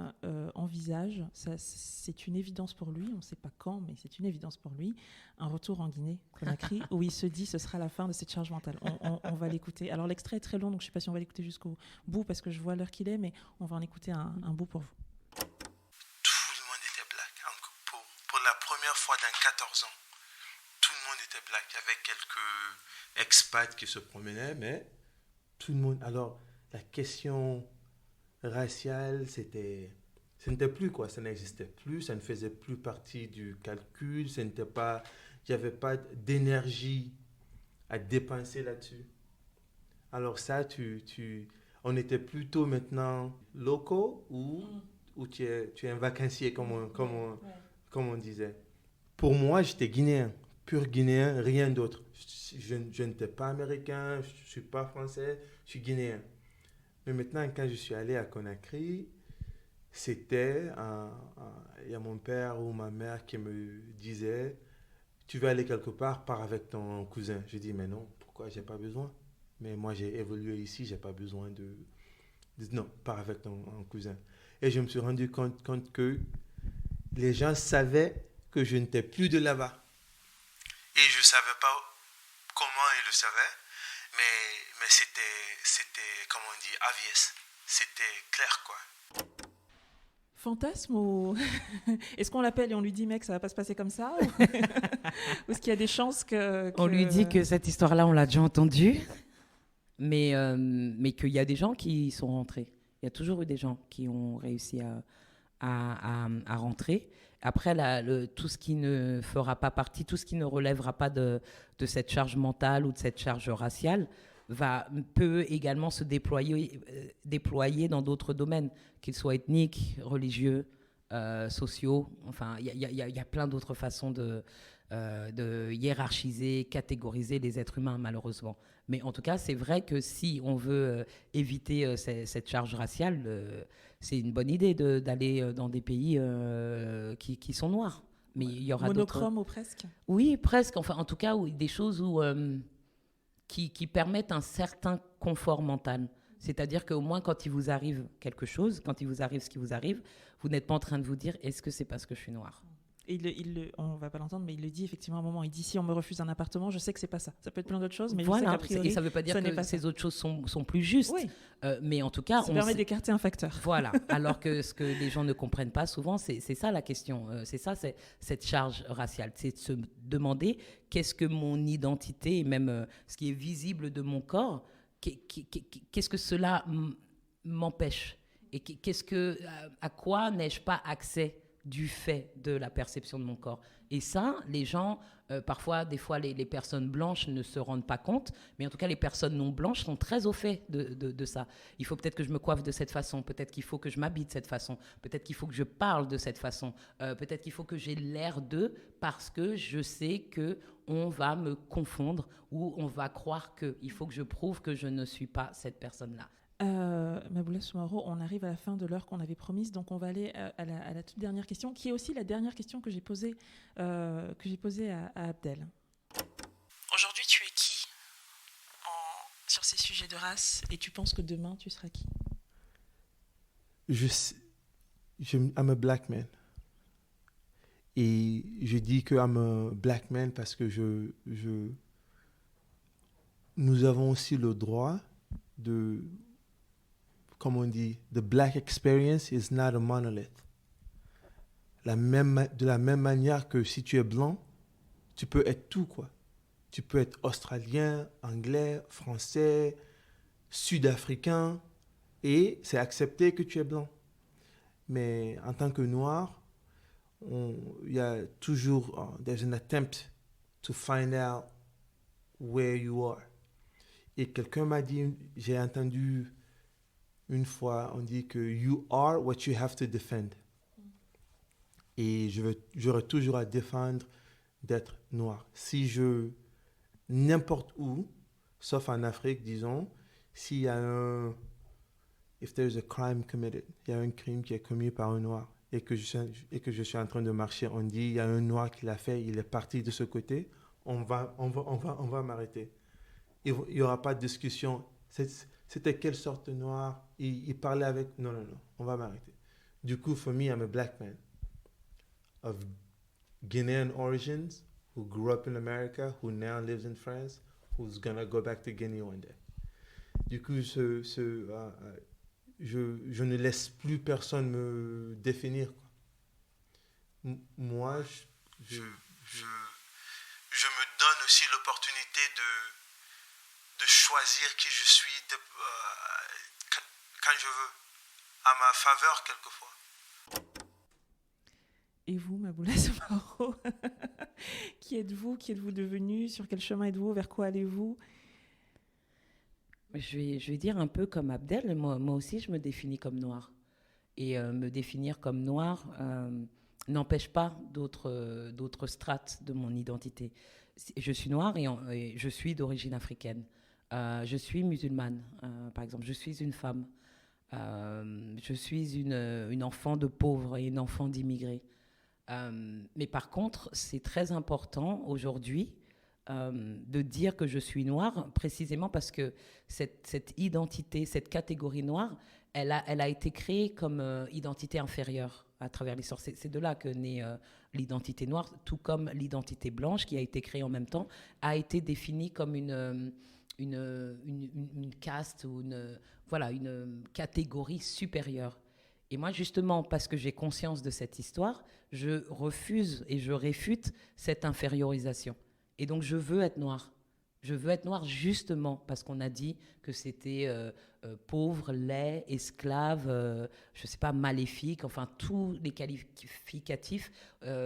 envisage, c'est une évidence pour lui, on ne sait pas quand, mais c'est une évidence pour lui, un retour en Guinée-Conakry, où il se dit ce sera la fin de cette charge mentale. On va l'écouter. Alors, l'extrait est très long, donc je ne sais pas si on va l'écouter jusqu'au bout, parce que je vois l'heure qu'il est, mais on va en écouter un bout pour vous. Pour la première fois dans 14 ans, tout le monde était black. Il y avait quelques expats qui se promenaient, mais tout le monde... Alors, la question raciale, ce n'était plus, quoi. Ça n'existait plus, ça ne faisait plus partie du calcul, il n'y avait pas d'énergie à dépenser là-dessus. Alors ça, on était plutôt maintenant locaux ou tu es un vacancier, comme on disait. Pour moi, j'étais guinéen, pur guinéen, rien d'autre. Je n'étais pas américain, je ne suis pas français, je suis guinéen. Mais maintenant, quand je suis allé à Conakry, c'était, il y a mon père ou ma mère qui me disait, tu veux aller quelque part, pars avec ton cousin. Je dis, mais non, pourquoi, j'ai pas besoin. Mais moi, j'ai évolué ici, j'ai pas besoin non, pars avec ton cousin. Et je me suis rendu compte que les gens savaient que je n'étais plus de là-bas. Et je ne savais pas comment ils le savaient, mais c'était, comment on dit, obvious. C'était clair, quoi. Fantasme ou est-ce qu'on l'appelle et on lui dit mec ça va pas se passer comme ça ou est-ce qu'il y a des chances que... On lui dit que cette histoire-là on l'a déjà entendue, mais qu'il y a des gens qui sont rentrés. Il y a toujours eu des gens qui ont réussi à rentrer. Après, tout ce qui ne fera pas partie, tout ce qui ne relèvera pas de cette charge mentale ou de cette charge raciale peut également se déployer dans d'autres domaines, qu'ils soient ethniques, religieux, sociaux. Enfin, il y a plein d'autres façons de hiérarchiser, catégoriser les êtres humains, malheureusement. Mais en tout cas, c'est vrai que si on veut éviter cette charge raciale, c'est une bonne idée d'aller dans des pays qui sont noirs. Mais il y aura monochrome ou presque. Oui, presque. Enfin, en tout cas, des choses qui permettent un certain confort mental. C'est-à-dire qu'au moins, quand il vous arrive quelque chose, quand il vous arrive ce qui vous arrive, vous n'êtes pas en train de vous dire « est-ce que c'est parce que je suis noire ?» Et on ne va pas l'entendre, mais il le dit effectivement à un moment. Il dit si on me refuse un appartement, je sais que c'est pas ça. Ça peut être plein d'autres choses, mais voilà, je sais qu'a priori, et ça ne veut pas dire que ces autres choses sont plus justes. Oui. Mais en tout cas, ça permet d'écarter un facteur. Voilà. Alors que ce que les gens ne comprennent pas souvent, c'est ça la question. C'est cette charge raciale. C'est de se demander qu'est-ce que mon identité et même ce qui est visible de mon corps, qu'est-ce que cela m'empêche et à quoi n'ai-je pas accès du fait de la perception de mon corps. Et ça, les gens, parfois, des fois, les personnes blanches ne se rendent pas compte, mais en tout cas, les personnes non blanches sont très au fait de ça. Il faut peut-être que je me coiffe de cette façon, peut-être qu'il faut que je m'habille de cette façon, peut-être qu'il faut que je parle de cette façon, peut-être qu'il faut que j'ai l'air d'eux parce que je sais qu'on va me confondre ou on va croire qu'il faut que je prouve que je ne suis pas cette personne-là. Maboula Soumaoro, on arrive à la fin de l'heure qu'on avait promise, donc on va aller à la toute dernière question, qui est aussi la dernière question que j'ai posée à Abdel. Aujourd'hui, tu es qui sur ces sujets de race, et tu penses que demain, tu seras qui? I'm a black man. Et je dis que I'm a black man parce que nous avons aussi le droit comme on dit, the black experience is not a monolith. De la même manière que si tu es blanc, tu peux être tout, quoi. Tu peux être australien, anglais, français, sud-africain, et c'est accepté que tu es blanc. Mais en tant que noir, il y a toujours, there's an attempt to find out where you are. Et quelqu'un m'a dit, j'ai entendu une fois, on dit que you are what you have to defend. Et j'aurai toujours à défendre d'être noir. N'importe où, sauf en Afrique, disons, s'il y a if there's a crime committed, il y a un crime qui est commis par un noir et que je suis en train de marcher, on dit, il y a un noir qui l'a fait, il est parti de ce côté, on va m'arrêter. Il n'y aura pas de discussion. C'était quelle sorte de noir? Il parlait avec... Non, on va m'arrêter. Du coup, for me, I'm a black man of Guinean origins who grew up in America, who now lives in France, who's gonna go back to Guinea one day. Du coup, je ne laisse plus personne me définir, quoi. Moi, je me donne aussi l'opportunité de choisir qui je suis quand je veux, à ma faveur quelquefois. Et vous, Maboula Soumaoro, qui êtes-vous devenu? Sur quel chemin êtes-vous? Vers quoi allez-vous? Je vais dire un peu comme Abdel. Moi aussi, je me définis comme noire. Et me définir comme noire n'empêche pas d'autres strates de mon identité. Je suis noire et je suis d'origine africaine. Je suis musulmane, par exemple. Je suis une femme. Je suis une enfant de pauvres et une enfant d'immigrés. Mais par contre, c'est très important aujourd'hui de dire que je suis noire, précisément parce que cette identité, cette catégorie noire, elle a été créée comme identité inférieure à travers l'histoire. C'est de là que naît l'identité noire, tout comme l'identité blanche, qui a été créée en même temps, a été définie comme une caste ou une catégorie supérieure. Et moi, justement, parce que j'ai conscience de cette histoire, je refuse et je réfute cette infériorisation. Et donc, je veux être noire. Je veux être noire justement parce qu'on a dit que c'était pauvre, laid, esclave, je ne sais pas, maléfique, enfin, tous les qualificatifs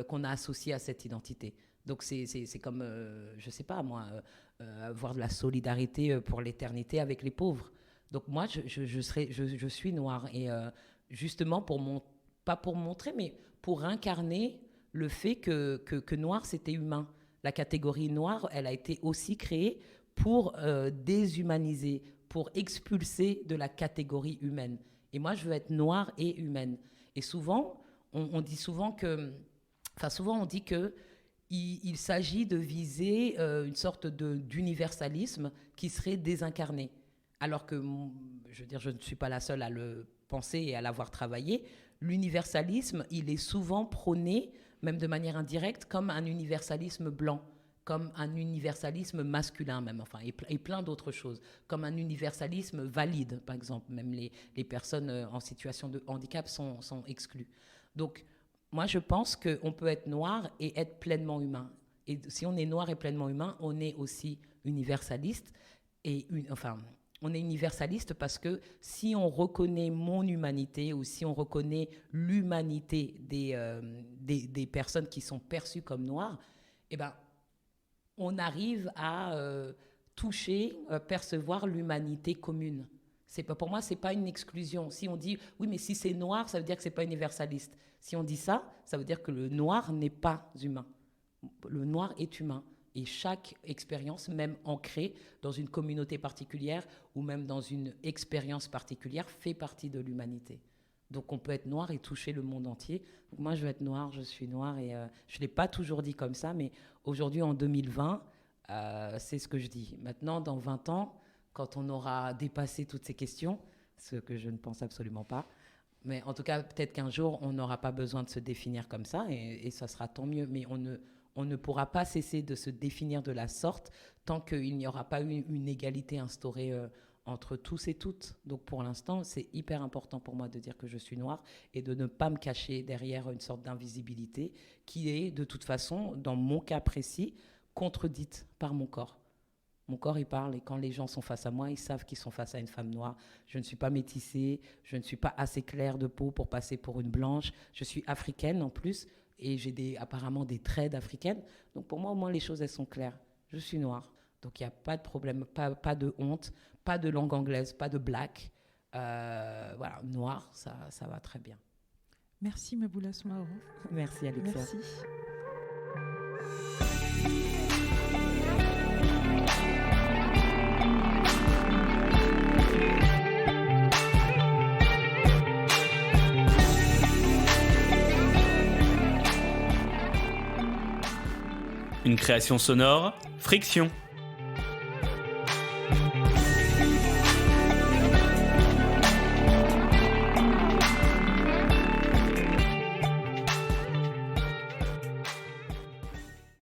qu'on a associés à cette identité. Donc, c'est comme, je ne sais pas, moi, avoir de la solidarité pour l'éternité avec les pauvres. Donc, moi, je suis noire. Et justement, pas pour montrer, mais pour incarner le fait que noir, c'était humain. La catégorie noire, elle a été aussi créée pour déshumaniser, pour expulser de la catégorie humaine. Et moi, je veux être noire et humaine. Et souvent, on dit qu'il s'agit de viser une sorte d'universalisme qui serait désincarné. Alors que, je veux dire, je ne suis pas la seule à le penser et à l'avoir travaillé. L'universalisme, il est souvent prôné, même de manière indirecte, comme un universalisme blanc, comme un universalisme masculin même, enfin, et plein d'autres choses, comme un universalisme valide, par exemple. Même les personnes en situation de handicap sont exclues. Donc, moi, je pense qu'on peut être noir et être pleinement humain. Et si on est noir et pleinement humain, on est aussi universaliste. On est universaliste parce que si on reconnaît mon humanité ou si on reconnaît l'humanité des personnes qui sont perçues comme noires, eh ben, on arrive à toucher, percevoir l'humanité commune. Pour moi, ce n'est pas une exclusion. Si on dit, oui, mais si c'est noir, ça veut dire que ce n'est pas universaliste. Si on dit ça, ça veut dire que le noir n'est pas humain. Le noir est humain. Et chaque expérience, même ancrée dans une communauté particulière ou même dans une expérience particulière, fait partie de l'humanité. Donc on peut être noir et toucher le monde entier. Donc moi, je veux être noire, je suis noire. Et je ne l'ai pas toujours dit comme ça, mais aujourd'hui, en 2020, c'est ce que je dis. Maintenant, dans 20 ans, quand on aura dépassé toutes ces questions, ce que je ne pense absolument pas, mais en tout cas, peut-être qu'un jour, on n'aura pas besoin de se définir comme ça et ça sera tant mieux. Mais on ne pourra pas cesser de se définir de la sorte tant qu'il n'y aura pas eu une égalité instaurée entre tous et toutes. Donc pour l'instant, c'est hyper important pour moi de dire que je suis noire et de ne pas me cacher derrière une sorte d'invisibilité qui est de toute façon, dans mon cas précis, contredite par mon corps. Mon corps, il parle et quand les gens sont face à moi, ils savent qu'ils sont face à une femme noire. Je ne suis pas métissée, je ne suis pas assez claire de peau pour passer pour une blanche. Je suis africaine en plus et j'ai apparemment des traits d'africaine. Donc pour moi, au moins, les choses, elles sont claires. Je suis noire. Donc il n'y a pas de problème, pas de honte, pas de langue anglaise, pas de black. Voilà, noir, ça va très bien. Merci Maboula Soumaoro. Merci Alexia. Merci. Une création sonore, Friction.